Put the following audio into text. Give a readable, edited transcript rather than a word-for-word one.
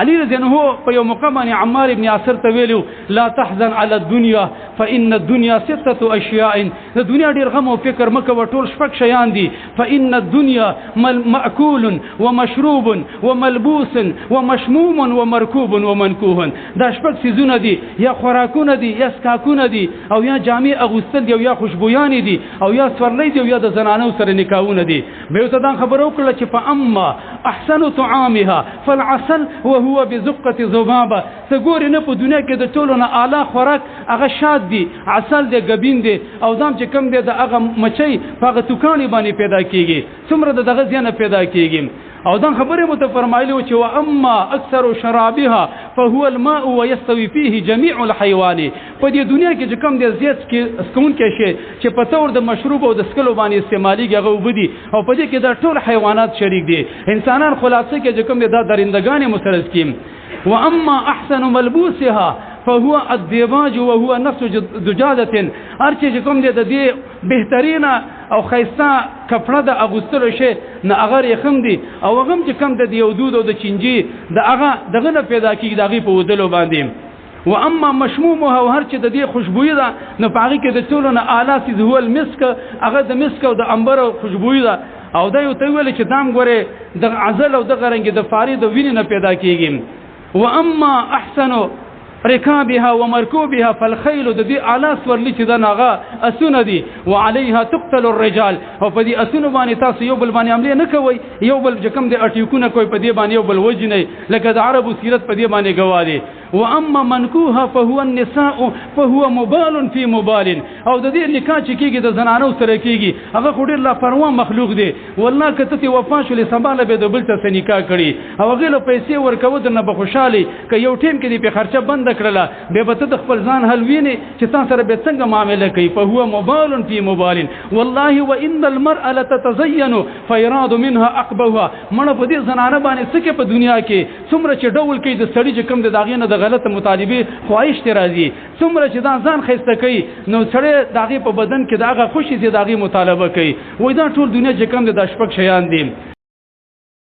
علي رضی الله عنه په یو موقع باندې عمار ابن یاسر ته ویلو لا تحزن على الدنيا فإن الدنيا ستة أشياء د دنیا ډیر غم او فکر مکه وټول شپږ شیان دي فإن الدنيا مأكول ومشروب وملبوس ومشموم ومركوب ومنكوه دا شپږ سيزونه دي یا خوراکونه دي یا سکاکونه دي او یا جامع اغوستل دي او یا خوشبويان دي او یا سورلې دي او یا د زنانو سره نکاحونه دي به ته دا خبرو کړل چې فاما احسن طعامها فالعسل وهو بزقه ذبابه سګور نه په دنیا کې د ټولو نه اعلی خوراک هغه شاد دي عسل دي غبین دي او دام چې کم دي د هغه مچي هغه توکانی باندې پیدا کیږي څومره دغه ځنه پیدا کیږي او دا خبره مت فرمایلی چې واما اکثر شرابها فهو الماء ويستوي فيه جميع الحيوان په دې دنیا کې چې کم دي زیات کې اسکون کې شي چې په تور د مشروب او د سکلو باندې استعمالي هغه وبدي او په دې کې دا ټول حیوانات شریک دي انسانان خلاصه کې چې کم دي دا درندگان مسرز کیم واما احسن ملبوسها فهو الديباج وهو نفس زجاجه ارچ چې کوم دي د دې بهترینه او خیسته کپړه د اغوستلو شي نه اگر یخم دي او غم چې کم د یو دود او د چنجي د هغه دغه نه پیدا کیږي دغه په ودلو باندې واما مشمومها وهر چې د دې خوشبوئی ده نه پاغي کې د ټولو نه اعلی سي هو المسك هغه د مسک او د انبر خوشبوئی ده او دا یو ته ویل چې دام غره د عزل او د غرنګ د فاری د وینې نه پیدا کیږي واما احسن ركابها ومركوبها فالخيل د دې اعلی سورلی چې د ناغه اسونه دي وعليها تقتل الرجال او په دې اسونه باندې تاسو یو بل باندې عمله نه کوي یو بل جکم د اټیکونه کوي په دې باندې یو بل وجنه لکه د عربو سیرت په دې باندې گواهی واما منكوها فهو النساء فهو مبال في مبال او د دې نکاح چې کیږي د زنانو سره کیږي هغه خو ډیر لا پروا مخلوق دی والله کته تی وفا شولې سباله به د بل ته نکاح کړي او غیله پیسې ورکو د نه بخوشالي ک یو ټیم کې په خرچه بند کړله به به ته خپل ځان حل ویني چې تاسو سره به څنګه معامله کوي فهو مبال في مبال والله وان المرأه لتتزين فيراد منها اقبها مړه په دې زنانه باندې څه په دنیا کې څومره چې ډول کې د سړي چې کم د داغې نه د غلط مطالبه خواهش راځي څومره چې ځان خسته کوي نو سړی داغه په بدن کې داغه خوشي دي داغه مطالبه کوي وای دا ټول دنیا چې کم د شپږ شیان دي